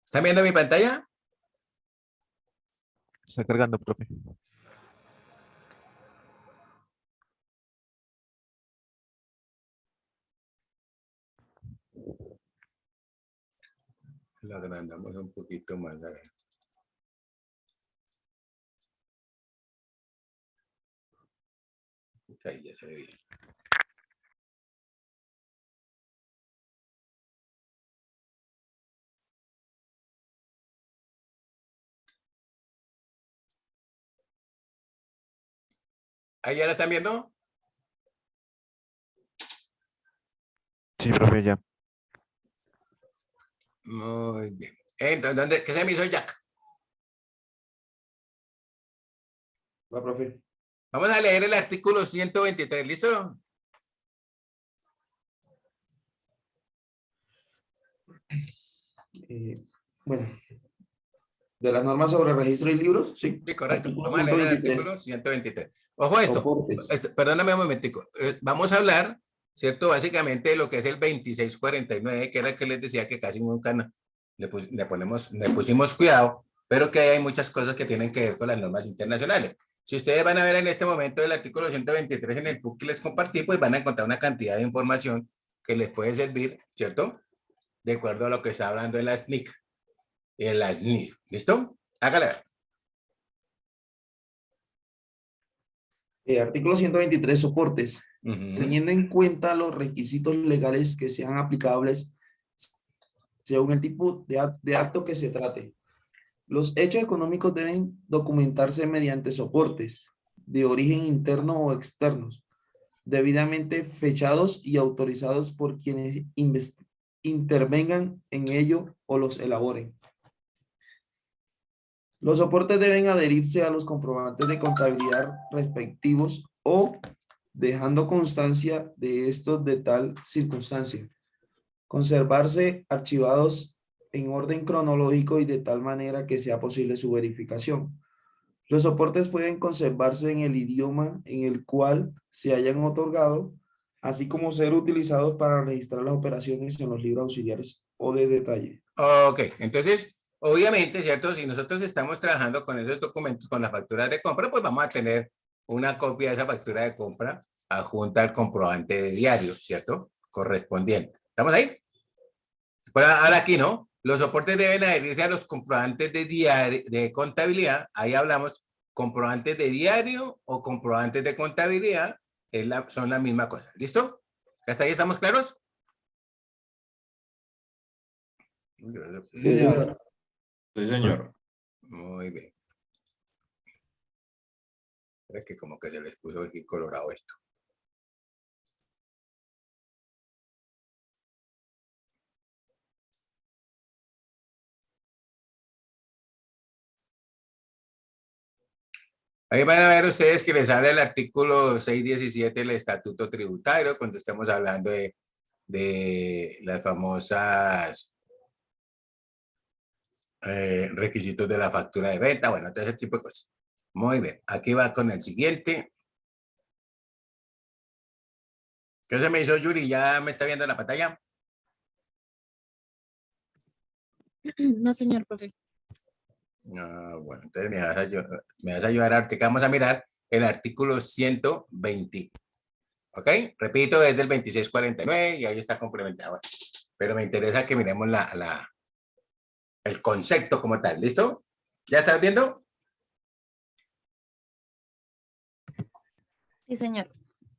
¿Están viendo mi pantalla? Está cargando, profe. Lo agrandamos un poquito más. A ver. Ahí ya se ve bien. ¿Ahí ya la están viendo? Sí, profe, ya. Muy bien. Entonces, ¿qué se me hizo Jack? Va, profe. Vamos a leer el artículo 123, ¿listo? Bueno, de las normas sobre registro y libros, sí. Sí, correcto. Artículo Vamos a leer el 123. artículo 123. Ojo a esto. Soportes. Perdóname un momentico. Vamos a hablar, ¿cierto? Básicamente de lo que es el 2649, que era el que les decía que casi nunca le pusimos cuidado, pero que hay muchas cosas que tienen que ver con las normas internacionales. Si ustedes van a ver en este momento el artículo 123 en el book que les compartí, pues van a encontrar una cantidad de información que les puede servir, ¿cierto? De acuerdo a lo que está hablando en la SNIC y en la SNIF. ¿Listo? Hágale ver. Artículo 123, soportes. Ujú. Teniendo en cuenta los requisitos legales que sean aplicables según el tipo de acto que se trate. Los hechos económicos deben documentarse mediante soportes de origen interno o externos, debidamente fechados y autorizados por quienes intervengan en ello o los elaboren. Los soportes deben adherirse a los comprobantes de contabilidad respectivos o dejando constancia de estos de tal circunstancia. Conservarse archivados en orden cronológico y de tal manera que sea posible su verificación. Los soportes pueden conservarse en el idioma en el cual se hayan otorgado, así como ser utilizados para registrar las operaciones en los libros auxiliares o de detalle. Ok, entonces, obviamente, ¿cierto? Si nosotros estamos trabajando con esos documentos, con las facturas de compra, pues vamos a tener una copia de esa factura de compra adjunta al comprobante de diario, ¿cierto? Correspondiente. ¿Estamos ahí? Pero ahora aquí, ¿no? Los soportes deben adherirse a los comprobantes de diario, de contabilidad. Ahí hablamos comprobantes de diario o comprobantes de contabilidad, son la misma cosa. ¿Listo? ¿Hasta ahí estamos claros? Sí, señor. Sí, señor. Muy bien. Es que como que se les puso aquí colorado esto. Ahí van a ver ustedes que les habla el artículo 617 del Estatuto Tributario, cuando estamos hablando de las famosas requisitos de la factura de venta, bueno, todo ese tipo de cosas. Muy bien, aquí va con el siguiente. ¿Qué se me hizo, Yuri? ¿Ya me está viendo en la pantalla? No, señor profe. Bueno, entonces me vas a ayudar a que vamos a mirar el artículo 120. ¿Ok? Repito, es del 2649 y ahí está complementado. Pero me interesa que miremos el concepto como tal. ¿Listo? ¿Ya estás viendo? Sí, señor.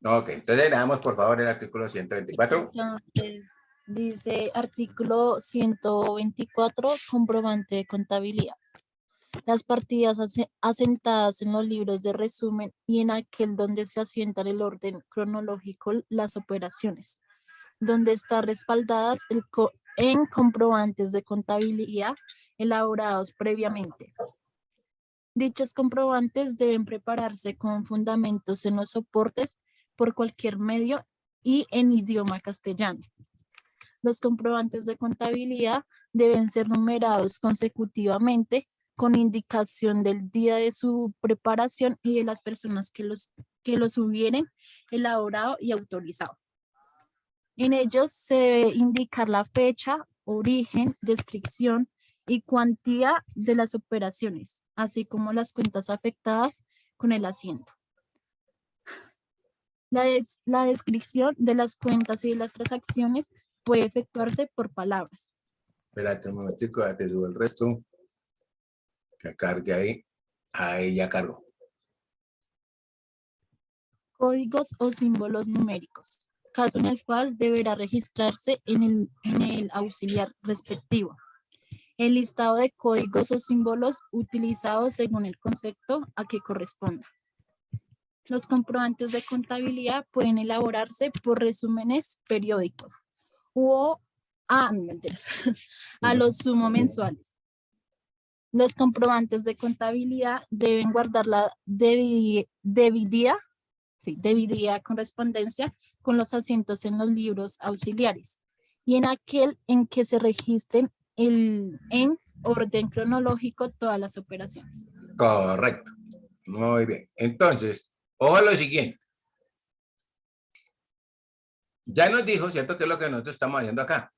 Ok, entonces le damos por favor el artículo 124. Entonces, dice artículo 124, comprobante de contabilidad. Las partidas asentadas en los libros de resumen y en aquel donde se asienta el orden cronológico las operaciones, donde están respaldadas en comprobantes de contabilidad elaborados previamente. Dichos comprobantes deben prepararse con fundamentos en los soportes por cualquier medio y en idioma castellano. Los comprobantes de contabilidad deben ser numerados consecutivamente con indicación del día de su preparación y de las personas que los hubieren elaborado y autorizado. En ellos se debe indicar la fecha, origen, descripción y cuantía de las operaciones, así como las cuentas afectadas con el asiento. La descripción de las cuentas y de las transacciones puede efectuarse por palabras. Espérate un momentico, ya te subo el resto. Que cargue ahí. Ahí ya cargó. Códigos o símbolos numéricos, caso en el cual deberá registrarse en el auxiliar respectivo. El listado de códigos o símbolos utilizados según el concepto a que corresponda. Los comprobantes de contabilidad pueden elaborarse por resúmenes periódicos no mentiras, a los sumo mensuales. Los comprobantes de contabilidad deben guardar la debida correspondencia con los asientos en los libros auxiliares y en aquel en que se registren en orden cronológico todas las operaciones. Correcto. Muy bien. Entonces, ojo a lo siguiente. Ya nos dijo, ¿cierto? ¿Qué es lo que nosotros estamos haciendo acá?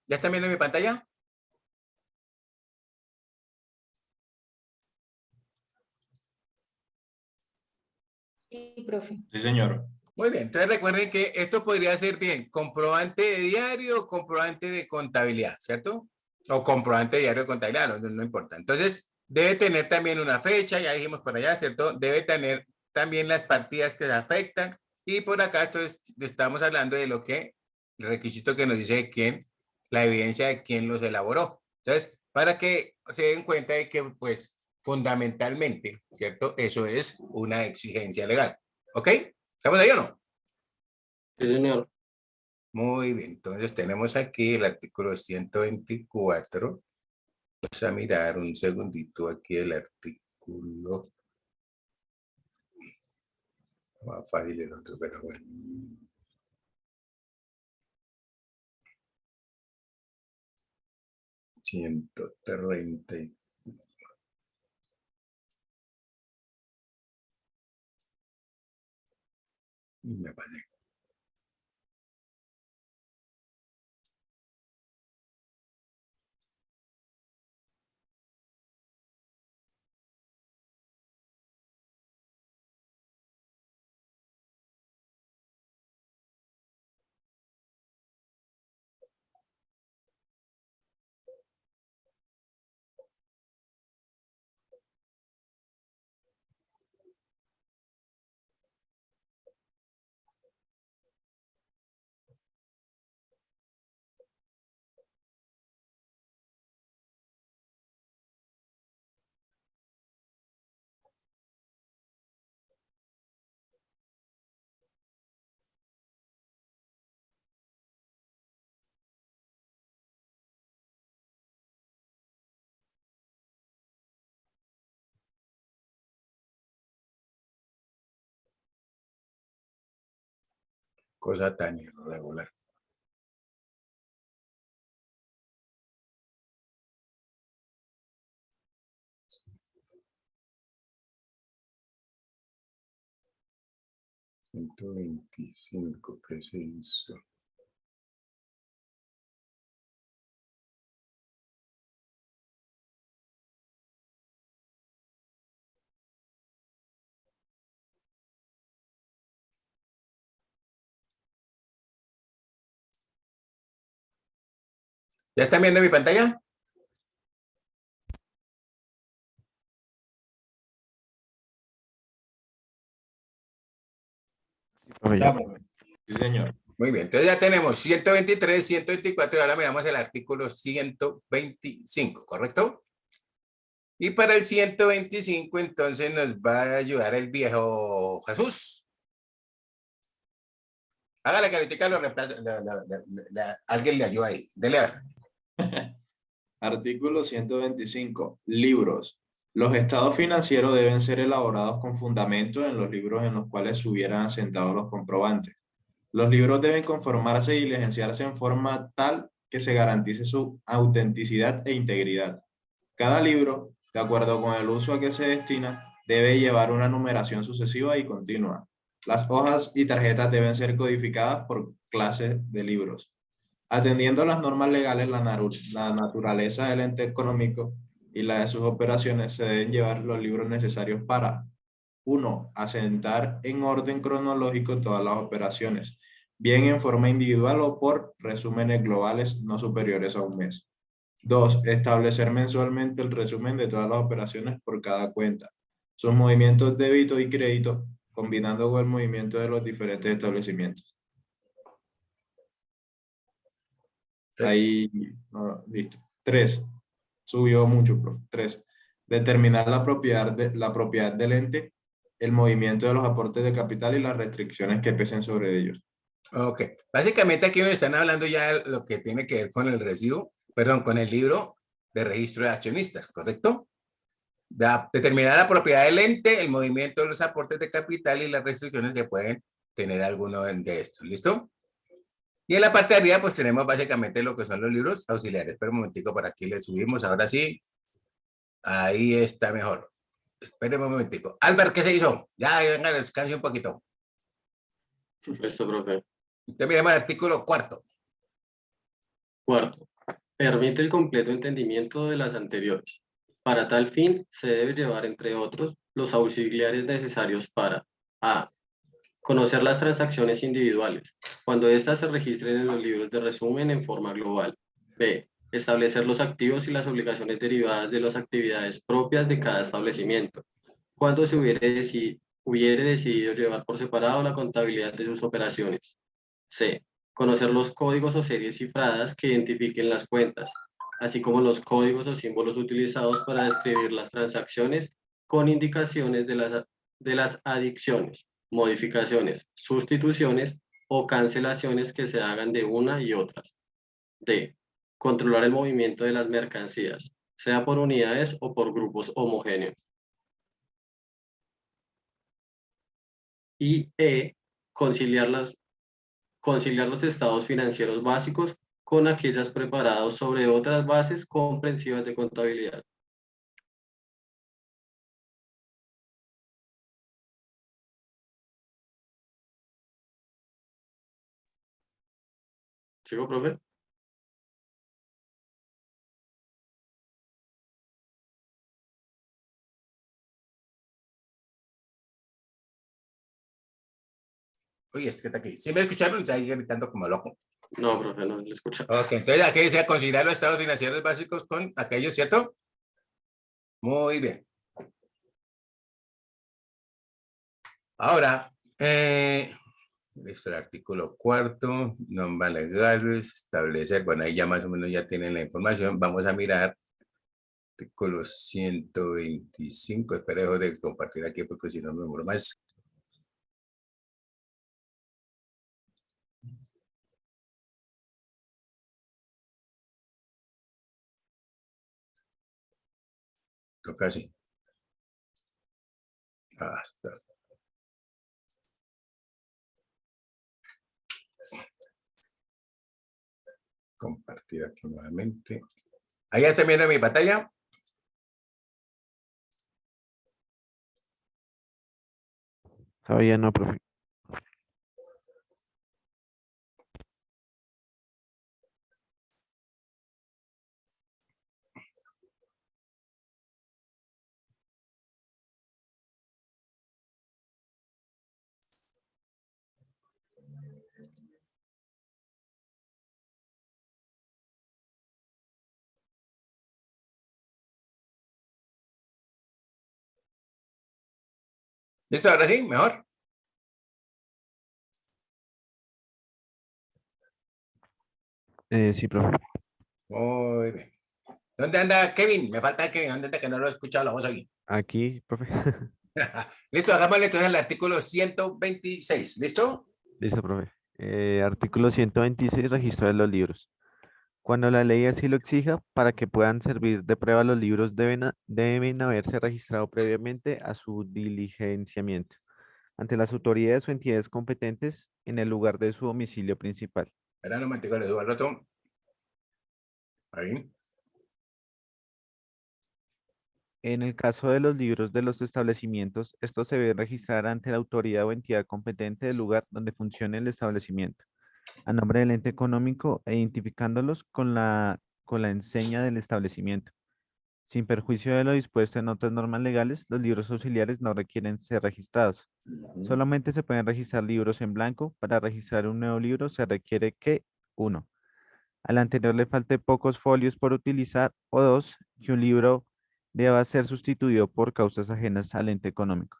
¿Ya están viendo mi pantalla? Sí, profe. Sí, señor. Muy bien. Entonces recuerden que esto podría ser bien comprobante de diario o comprobante de contabilidad, ¿cierto? O comprobante de diario de contabilidad, no importa. Entonces, debe tener también una fecha, ya dijimos por allá, ¿cierto? Debe tener también las partidas que se afectan. Y por acá estamos hablando de lo que, el requisito que nos dice de quién, la evidencia de quién los elaboró. Entonces, para que se den cuenta de que, pues, fundamentalmente, ¿cierto? Eso es una exigencia legal. ¿Ok? ¿Estamos ahí o no? Sí, señor. Muy bien, entonces tenemos aquí el artículo 124. Vamos a mirar un segundito aquí el artículo. Más fácil el otro, pero bueno. Ciento 30. Y me parece. Cosa tan irregular. $125, ¿qué se hizo? ¿Ya están viendo mi pantalla? Profe, Ya, ya. profe. Sí, señor. Muy bien, entonces ya tenemos 123, 124 y ahora miramos el artículo 125, ¿correcto? Y para el 125 entonces nos va a ayudar el viejo Jesús. Hágale caritica, lo reemplazo, alguien le ayuda ahí. Dele a ver. Artículo 125. Libros. Los estados financieros deben ser elaborados con fundamento en los libros en los cuales se hubieran asentado los comprobantes. Los libros deben conformarse y diligenciarse en forma tal que se garantice su autenticidad e integridad. Cada libro, de acuerdo con el uso a que se destina, debe llevar una numeración sucesiva y continua. Las hojas y tarjetas deben ser codificadas por clases de libros. Atendiendo a las normas legales, la naturaleza del ente económico y la de sus operaciones, se deben llevar los libros necesarios para 1. Asentar en orden cronológico todas las operaciones, bien en forma individual o por resúmenes globales no superiores a un mes. 2. Establecer mensualmente el resumen de todas las operaciones por cada cuenta, sus movimientos débito y crédito, combinando con el movimiento de los diferentes establecimientos. Ahí, listo. 3. Subió mucho, profe. 3. Determinar la propiedad del ente, el movimiento de los aportes de capital y las restricciones que pesen sobre ellos. Ok. Básicamente aquí nos están hablando ya de lo que tiene que ver con el recibo, perdón, con el libro de registro de accionistas, ¿correcto? Determinar la propiedad del ente, el movimiento de los aportes de capital y las restricciones que pueden tener alguno de estos. ¿Listo? Y en la parte de arriba, pues tenemos básicamente lo que son los libros auxiliares. Espera un momentico, por aquí le subimos. Ahora sí. Ahí está mejor. Espéreme un momentico. Albert, ¿qué se hizo? Ya, venga, descanse un poquito. Listo, profe. Usted me llama el artículo 4. Cuarto, permite el completo entendimiento de las anteriores. Para tal fin, se debe llevar, entre otros, los auxiliares necesarios para a. Conocer las transacciones individuales, cuando éstas se registren en los libros de resumen en forma global. B. Establecer los activos y las obligaciones derivadas de las actividades propias de cada establecimiento, cuando se hubiere decidido llevar por separado la contabilidad de sus operaciones. C. Conocer los códigos o series cifradas que identifiquen las cuentas, así como los códigos o símbolos utilizados para describir las transacciones con indicaciones de las adicciones, modificaciones, sustituciones o cancelaciones que se hagan de una y otras. D. Controlar el movimiento de las mercancías, sea por unidades o por grupos homogéneos. Y E. Conciliar los estados financieros básicos con aquellas preparados sobre otras bases comprensivas de contabilidad. ¿Sigo, profe? Uy, es que está aquí. Si me escucharon, está ahí gritando como loco. No, profe, no le escucha. Ok, entonces aquí dice considerar los estados financieros básicos con aquellos, ¿cierto? Muy bien. Ahora, listo, el artículo 4, normas legales, establecer, bueno, ahí ya más o menos ya tienen la información. Vamos a mirar artículo 125, espera, dejo de compartir aquí porque si no me demoro más. Toca así. Hasta. Compartir aquí nuevamente. ¿Ahí ya está viendo mi pantalla? Todavía no, profe. ¿Listo? Ahora sí, mejor. Sí, profe. Muy bien. ¿Dónde anda Kevin? Me falta Kevin. ¿Dónde anda que no lo he escuchado la voz aquí? Aquí, profe. Listo, hagámosle entonces el artículo 126. ¿Listo? Listo, profe. Artículo 126, registro de los libros. Cuando la ley así lo exija, para que puedan servir de prueba, los libros deben haberse registrado previamente a su diligenciamiento ante las autoridades o entidades competentes en el lugar de su domicilio principal. Espera un momentico, le subo al otro. Ahí. En el caso de los libros de los establecimientos, estos se deben registrar ante la autoridad o entidad competente del lugar donde funcione el establecimiento, a nombre del ente económico e identificándolos con la enseña del establecimiento. Sin perjuicio de lo dispuesto en otras normas legales, los libros auxiliares no requieren ser registrados. Solamente se pueden registrar libros en blanco. Para registrar un nuevo libro se requiere que 1. Al anterior le falte pocos folios por utilizar, o 2. Que un libro deba ser sustituido por causas ajenas al ente económico.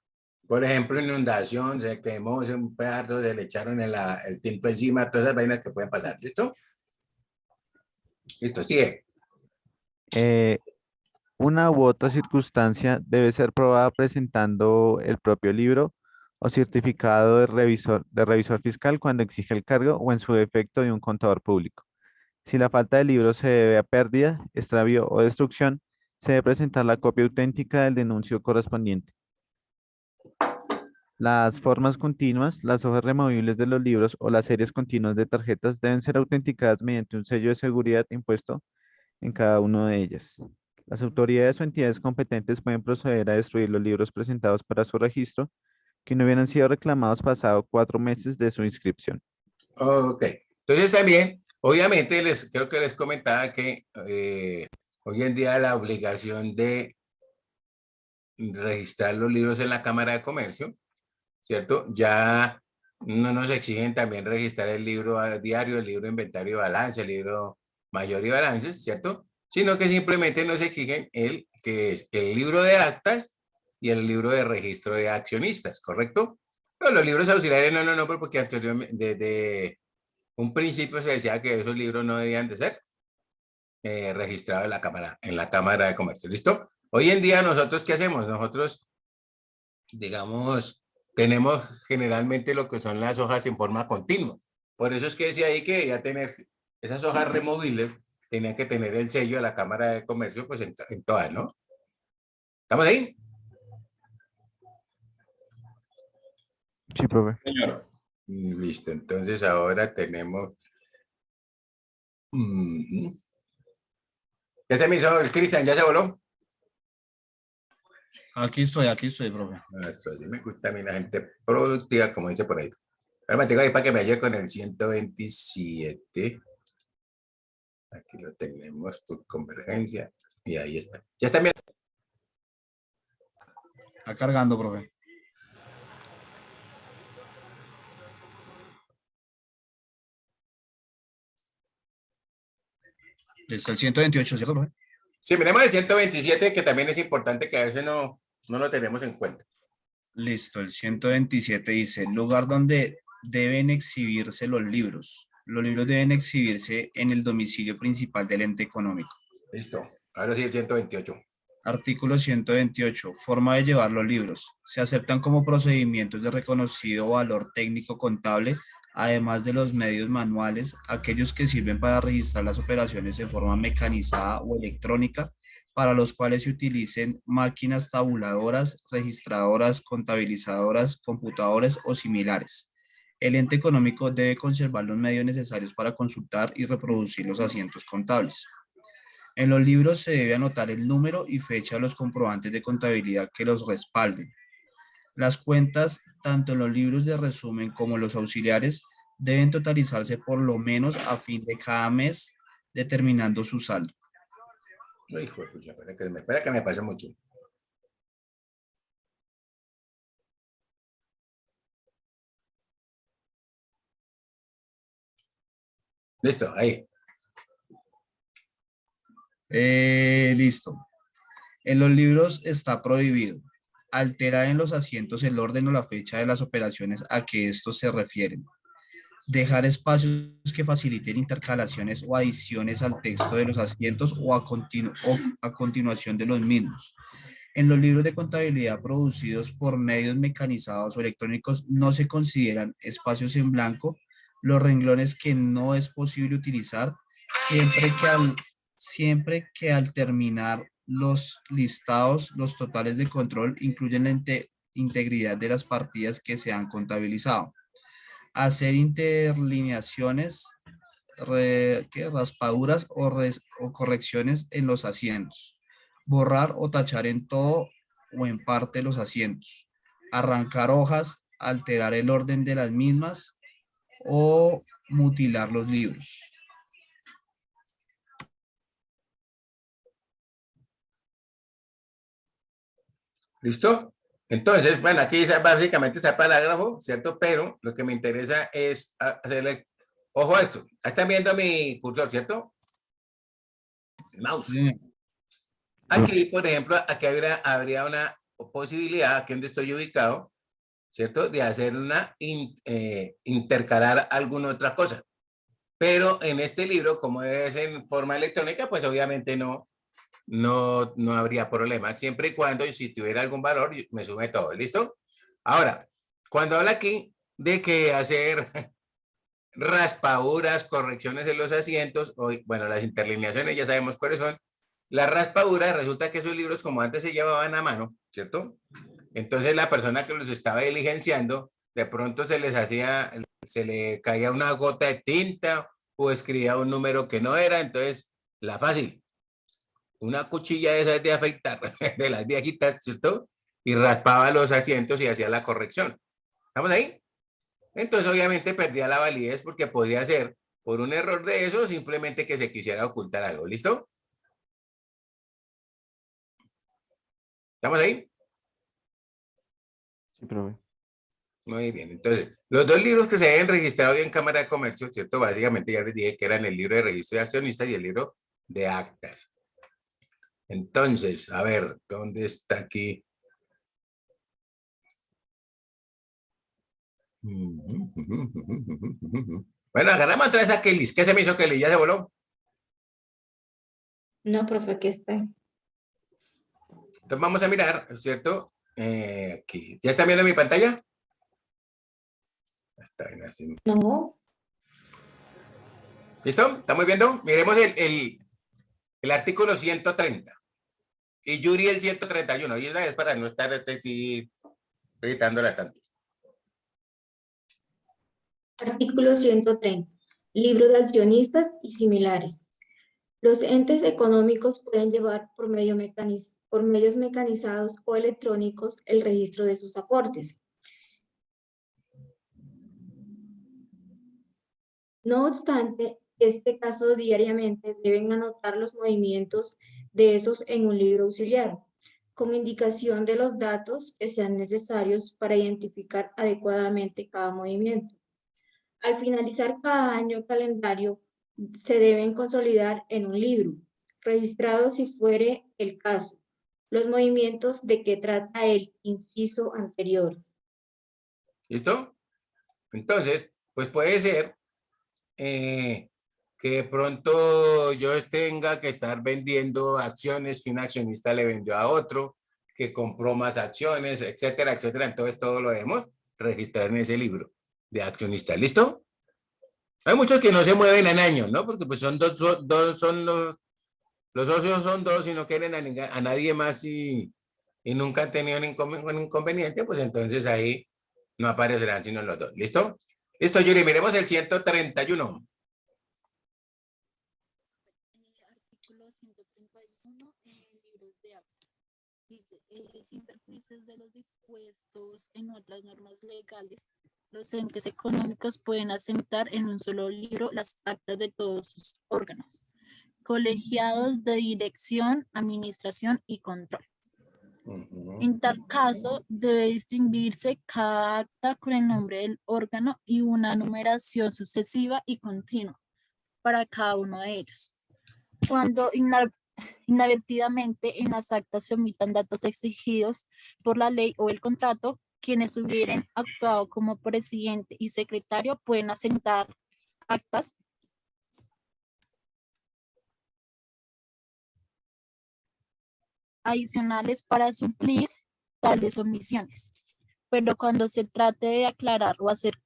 Por ejemplo, inundación, se quemó un pedazo, se le echaron el tinto encima, todas esas vainas que pueden pasar. ¿Listo? Listo, sigue. Una u otra circunstancia debe ser probada presentando el propio libro o certificado de revisor fiscal cuando exige el cargo o en su defecto de un contador público. Si la falta de libro se debe a pérdida, extravío o destrucción, se debe presentar la copia auténtica del denuncio correspondiente. Las formas continuas, las hojas removibles de los libros o las series continuas de tarjetas deben ser autenticadas mediante un sello de seguridad impuesto en cada una de ellas. Las autoridades o entidades competentes pueden proceder a destruir los libros presentados para su registro que no hubieran sido reclamados pasado 4 meses de su inscripción. Ok. Entonces también, obviamente, creo que les comentaba que hoy en día la obligación de registrar los libros en la Cámara de Comercio, ¿cierto? Ya no nos exigen también registrar el libro a diario, el libro de inventario y balance, el libro mayor y balances, ¿cierto? Sino que simplemente nos exigen que es el libro de actas y el libro de registro de accionistas, ¿correcto? Pero los libros auxiliares no, porque anteriormente, desde un principio se decía que esos libros no debían de ser registrados en la Cámara de Comercio, ¿listo? Hoy en día nosotros, ¿qué hacemos? Nosotros, digamos, tenemos generalmente lo que son las hojas en forma continua. Por eso es que decía ahí que ya tener esas hojas removibles, tenía que tener el sello de la Cámara de Comercio, pues en todas, ¿no? ¿Estamos ahí? Sí, profe. Señor, Listo, entonces ahora tenemos... ¿Ya se me hizo el Cristian? ¿Ya se voló? Aquí estoy, profe. Eso, así me gusta a mí la gente productiva, como dice por ahí. Ahora me tengo ahí para que me ayude con el 127. Aquí lo tenemos por convergencia. Y ahí está. ¿Ya está bien? Está cargando, profe. Listo, el 128, ¿cierto, profe? Sí, miremos el 127, que también es importante que a veces no lo tenemos en cuenta. Listo, el 127 dice, lugar donde deben exhibirse los libros. Los libros deben exhibirse en el domicilio principal del ente económico. Listo. Ahora sí el 128. Artículo 128. Forma de llevar los libros. Se aceptan como procedimientos de reconocido valor técnico contable, además de los medios manuales, aquellos que sirven para registrar las operaciones de forma mecanizada o electrónica, para los cuales se utilicen máquinas tabuladoras, registradoras, contabilizadoras, computadores o similares. El ente económico debe conservar los medios necesarios para consultar y reproducir los asientos contables. En los libros se debe anotar el número y fecha de los comprobantes de contabilidad que los respalden. Las cuentas, tanto en los libros de resumen como en los auxiliares, deben totalizarse por lo menos a fin de cada mes, determinando su saldo. Ay, hijo de pucha, espera que me pase mucho. Listo, ahí. Listo. En los libros está prohibido alterar en los asientos el orden o la fecha de las operaciones a que estos se refieren. Dejar espacios que faciliten intercalaciones o adiciones al texto de los asientos o a continuación de los mismos. En los libros de contabilidad producidos por medios mecanizados o electrónicos no se consideran espacios en blanco los renglones que no es posible utilizar siempre que al terminar los listados, los totales de control incluyen la integridad de las partidas que se han contabilizado. Hacer interlineaciones raspaduras o correcciones en los asientos, borrar o tachar en todo o en parte los asientos, arrancar hojas, alterar el orden de las mismas o mutilar los libros. ¿Listo? Entonces, bueno, aquí básicamente está el parágrafo, ¿cierto? Pero lo que me interesa es hacerle, ojo a esto. Están viendo mi cursor, ¿cierto? El mouse. Aquí, por ejemplo, aquí habría una posibilidad, aquí donde estoy ubicado, ¿cierto? De hacer intercalar alguna otra cosa. Pero en este libro, como es en forma electrónica, pues obviamente no habría problema, siempre y cuando si tuviera algún valor, me sume todo, ¿listo? Ahora, cuando habla aquí de que hacer raspaduras, correcciones en los asientos, bueno, las interlineaciones ya sabemos cuáles son. Las raspaduras, resulta que esos libros como antes se llevaban a mano, ¿cierto? Entonces la persona que los estaba diligenciando, de pronto se le caía una gota de tinta o escribía un número que no era, entonces la fácil, una cuchilla de esas de afeitar, de las viejitas, ¿cierto? Y raspaba los asientos y hacía la corrección. ¿Estamos ahí? Entonces, obviamente, perdía la validez porque podría ser por un error de eso, simplemente que se quisiera ocultar algo. ¿Listo? ¿Estamos ahí? Sí, profe. Muy bien. Entonces, los dos libros que se habían registrado hoy en Cámara de Comercio, ¿cierto? Básicamente ya les dije que eran el libro de registro de accionistas y el libro de actas. Entonces, a ver, ¿dónde está aquí? Bueno, agarramos otra vez a Kelly. ¿Qué se me hizo Kelly? ¿Ya se voló? No, profe, aquí está. Entonces vamos a mirar, ¿cierto? Aquí. ¿Ya están viendo mi pantalla? Está bien así. No, ¿Listo? ¿Estamos viendo? Miremos el artículo 130. Y Yuri el 131. Y una vez para no estar aquí gritándolas tanto. artículo 130. Libro de accionistas y similares. Los entes económicos pueden llevar por medios mecanizados o electrónicos el registro de sus aportes. No obstante, este caso diariamente deben anotar los movimientos de esos en un libro auxiliar, con indicación de los datos que sean necesarios para identificar adecuadamente cada movimiento. Al finalizar cada año calendario, se deben consolidar en un libro, registrado si fuere el caso, los movimientos de que trata el inciso anterior. ¿Listo? Entonces, pues puede ser que de pronto yo tenga que estar vendiendo acciones que un accionista le vendió a otro, que compró más acciones, etcétera, etcétera. Entonces todo lo debemos registrar en ese libro de accionista. ¿Listo? Hay muchos que no se mueven en años, ¿no? Porque pues son son los socios son dos y no quieren a nadie más y nunca han tenido un inconveniente, pues entonces ahí no aparecerán sino los dos. ¿Listo? Listo, Yuri, miremos el 131. Artículo 131 libros de actas. Dice, sin perjuicios de los dispuestos en otras normas legales, los entes económicos pueden asentar en un solo libro las actas de todos sus órganos, colegiados de dirección, administración y control. En tal caso, debe distinguirse cada acta con el nombre del órgano y una numeración sucesiva y continua para cada uno de ellos. Cuando inadvertidamente en las actas se omitan datos exigidos por la ley o el contrato, quienes hubieran actuado como presidente y secretario pueden asentar actas adicionales para suplir tales omisiones. Pero cuando se trate de aclarar o hacer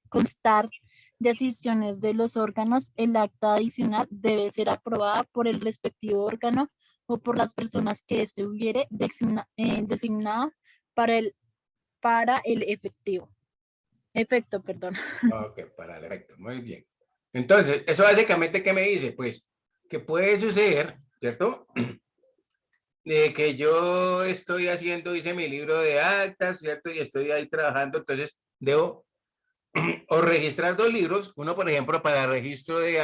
constar decisiones de los órganos, el acta adicional debe ser aprobada por el respectivo órgano o por las personas que éste hubiere designado para el efecto. Ok, para el efecto. Muy bien. Entonces, eso básicamente, ¿qué me dice? Pues que puede suceder, ¿cierto? De que yo estoy haciendo, hice mi libro de actas, ¿cierto? Y estoy ahí trabajando, entonces debo o registrar dos libros, uno, por ejemplo, para registro de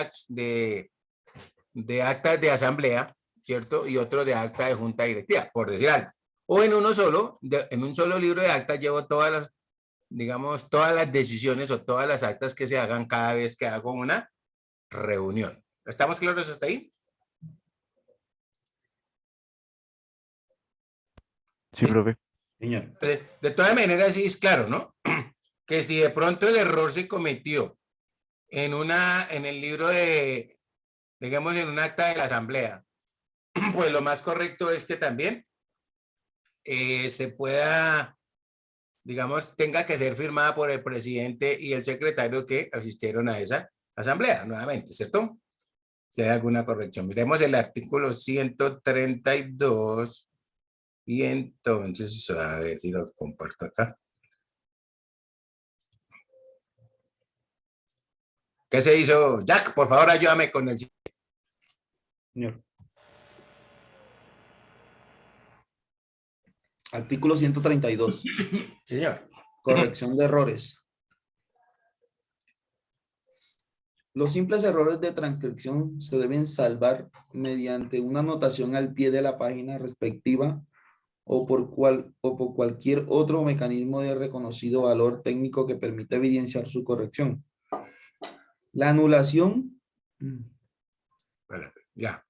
actas de asamblea, ¿cierto? Y otro de acta de junta directiva, por decir algo. O en uno solo, en un solo libro de actas llevo todas las, digamos, todas las decisiones o todas las actas que se hagan cada vez que hago una reunión. ¿Estamos claros hasta ahí? Sí, profe. Señor. De todas maneras, sí es claro, ¿no? Que si de pronto el error se cometió en el libro de, digamos, en un acta de la asamblea, pues lo más correcto es que también se pueda, digamos, tenga que ser firmada por el presidente y el secretario que asistieron a esa asamblea, nuevamente, ¿cierto? Si hay alguna corrección. Miremos el artículo 132 y entonces, a ver si lo comparto acá. ¿Qué se hizo? Jack, por favor, ayúdame con el... Señor. Artículo 132. Señor. Corrección de errores. Los simples errores de transcripción se deben salvar mediante una anotación al pie de la página respectiva o por cualquier otro mecanismo de reconocido valor técnico que permita evidenciar su corrección. La anulación. Espérate, ya.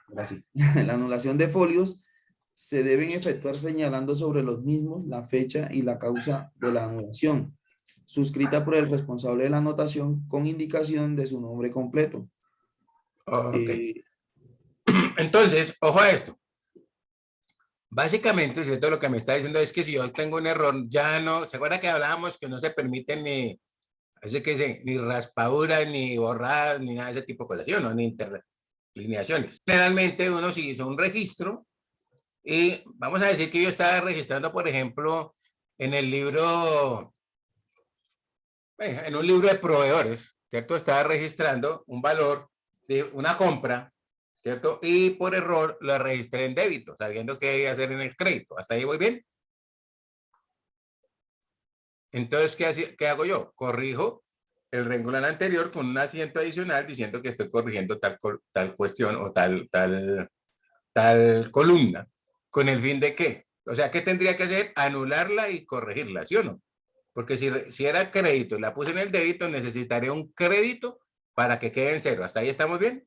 Ahora sí. La anulación de folios se deben efectuar señalando sobre los mismos la fecha y la causa de la anulación, suscrita por el responsable de la anotación con indicación de su nombre completo. Ok. Entonces, ojo a esto. Básicamente, ¿cierto? Lo que me está diciendo es que si yo tengo un error, ya no, ¿se acuerda que hablábamos que no se permiten ni, así que se, ni raspaduras, ni borradas, ni nada de ese tipo de cosas, ¿sí o no? Ni interlineaciones. Generalmente uno si hizo un registro y vamos a decir que yo estaba registrando, por ejemplo, en el libro, en un libro de proveedores, ¿cierto? Estaba registrando un valor de una compra, ¿cierto? Y por error lo registré en débito, sabiendo que iba a hacer en el crédito. ¿Hasta ahí voy bien? Entonces, ¿qué hago yo? Corrijo el renglón anterior con un asiento adicional diciendo que estoy corrigiendo tal cuestión o tal columna. ¿Con el fin de qué? O sea, ¿qué tendría que hacer? Anularla y corregirla, ¿sí o no? Porque si era crédito y la puse en el débito, necesitaré un crédito para que quede en cero. ¿Hasta ahí estamos bien?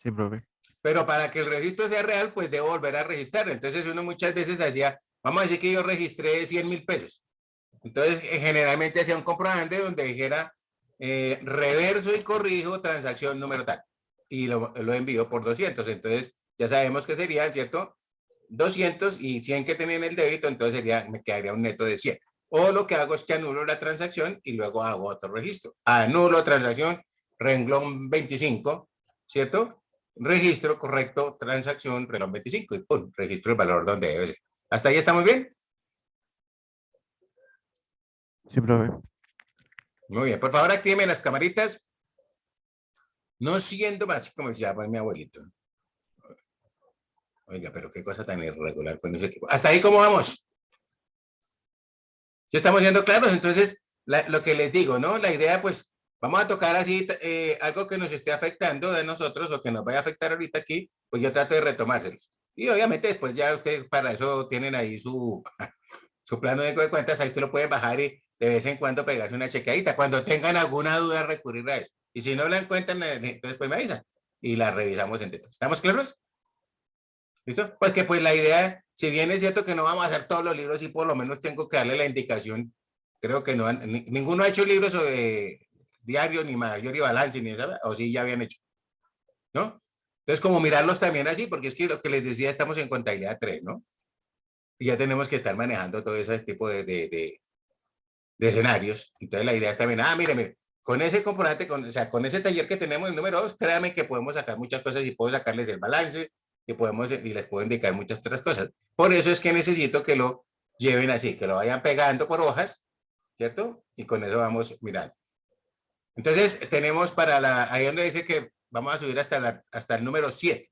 Sí, profe. Pero para que el registro sea real, pues debo volver a registrar. Entonces uno muchas veces hacía, vamos a decir que yo registré 100.000 pesos. Entonces generalmente hacía un comprobante donde dijera reverso y corrijo transacción número tal. Y lo envío por 200. Entonces ya sabemos que sería, ¿cierto? 200 y 100 que tenía en el débito, entonces me quedaría un neto de 100. O lo que hago es que anulo la transacción y luego hago otro registro. Anulo transacción, renglón 25, ¿cierto? Registro correcto, transacción, renglón 25 y ¡pum! Registro el valor donde debe ser. ¿Hasta ahí estamos bien? Sí, profe. Muy bien, por favor actívenme las camaritas. No siendo más, como decía pues, mi abuelito. Oiga, pero qué cosa tan irregular con ese equipo. ¿Hasta ahí cómo vamos? ¿Sí estamos siendo claros? Entonces, lo que les digo, ¿no? La idea, pues, vamos a tocar así algo que nos esté afectando de nosotros o que nos vaya a afectar ahorita aquí, pues yo trato de retomárselos. Y obviamente después ya ustedes para eso tienen ahí su plano de cuentas, ahí usted lo puede bajar y de vez en cuando pegarse una chequeadita. Cuando tengan alguna duda, recurrir a eso. Y si no la encuentran, entonces pues me avisan y la revisamos entre todos. ¿Estamos claros? ¿Listo? Pues que pues la idea, si bien es cierto que no vamos a hacer todos los libros, y por lo menos tengo que darle la indicación, creo que no, ninguno ha hecho libros sobre diario, ni mayor y balance, ni esa, o sí ya habían hecho, ¿no? Entonces como mirarlos también así, porque es que lo que les decía, estamos en contabilidad 3, ¿no? Y ya tenemos que estar manejando todo ese tipo de escenarios. Entonces la idea es también, mire, con ese componente, o sea, con ese taller que tenemos, el número 2, créanme que podemos sacar muchas cosas y puedo sacarles el balance, y les puedo indicar muchas otras cosas. Por eso es que necesito que lo lleven así, que lo vayan pegando por hojas ¿cierto? Y con eso vamos mirando. Entonces, tenemos ahí donde dice que vamos a subir hasta el número 7.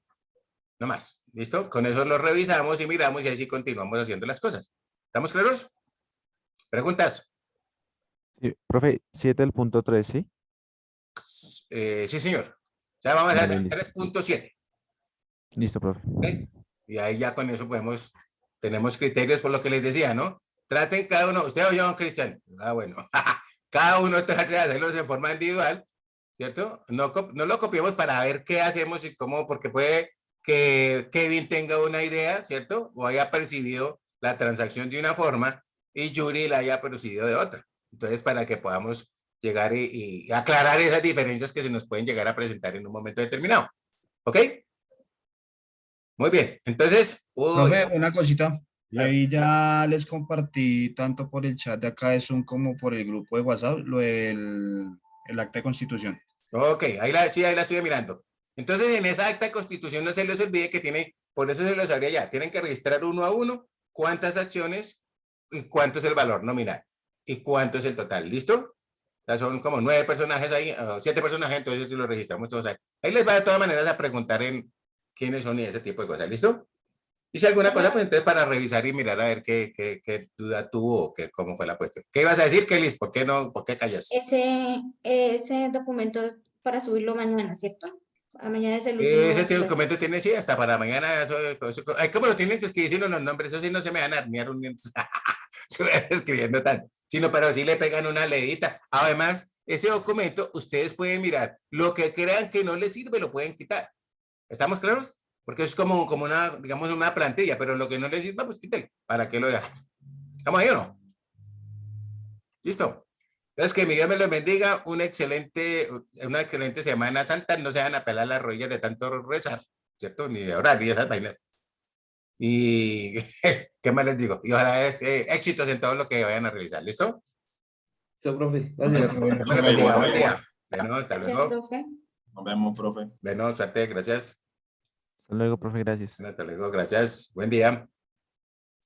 No más, ¿listo? Con eso lo revisamos y miramos y así continuamos haciendo las cosas. ¿Estamos claros? ¿Preguntas? Sí, profe, 7 del punto 3, ¿sí? Sí, señor. Ya vamos a Vale, hacer listo. 3.7. Listo, profe. ¿Ok? Y ahí ya con eso tenemos criterios por lo que les decía, ¿no? Traten cada uno, usted o yo, don Cristian. Ah, bueno. Cada uno trate de hacerlos en forma individual, ¿cierto? No lo copiemos para ver qué hacemos y cómo, porque puede que Kevin tenga una idea, ¿cierto? O haya percibido la transacción de una forma y Yuri la haya percibido de otra. Entonces, para que podamos llegar y aclarar esas diferencias que se nos pueden llegar a presentar en un momento determinado. ¿Ok? Muy bien. Entonces, Profe, una cosita. Ya. Ahí ya les compartí tanto por el chat de acá de Zoom como por el grupo de WhatsApp lo del el acta de constitución. ok, ahí la estoy mirando. Entonces, en esa acta de constitución no se les olvide que por eso se los habría ya, tienen que registrar uno a uno cuántas acciones y cuánto es el valor nominal y cuánto es el total. ¿Listo? Ya son como 9 personajes ahí, 7 personajes, entonces si lo registramos todos ahí. Ahí les va de todas maneras a preguntar en quiénes son y ese tipo de cosas. ¿Listo? Y si alguna cosa, pues entonces para revisar y mirar a ver qué duda tuvo o cómo fue la cuestión. ¿Qué ibas a decir, Kelly? ¿Por qué callas? Ese documento es para subirlo mañana, ¿cierto? Mañana es el último. Ese documento tiene, sí, hasta para mañana. Ay, ¿cómo lo tienen que escribir los nombres? Eso sí no se me van a armear escribiendo tanto, pero sí le pegan una leidita. Además, ese documento, ustedes pueden mirar. Lo que crean que no les sirve, lo pueden quitar. ¿Estamos claros? Porque es como una, digamos, una plantilla, pero lo que no les sirva, pues quítelo. ¿Para qué lo dejan? ¿Estamos ahí o no? ¿Listo? Entonces, que mi Dios me los bendiga. Una excelente Semana Santa. No se van a pelar las rodillas de tanto rezar, ¿cierto? Ni de orar, ni de esas vainas. Y, ¿qué más les digo? Y ojalá éxitos en todo lo que vayan a realizar. ¿Listo? Sí, profe. Gracias. Dios me los bendiga. Buen día. Bueno, hasta Gracias, luego. profe. Nos vemos, profe. Bueno, suerte. Gracias. Hasta luego, profe, gracias. Hasta luego. Gracias. Buen día.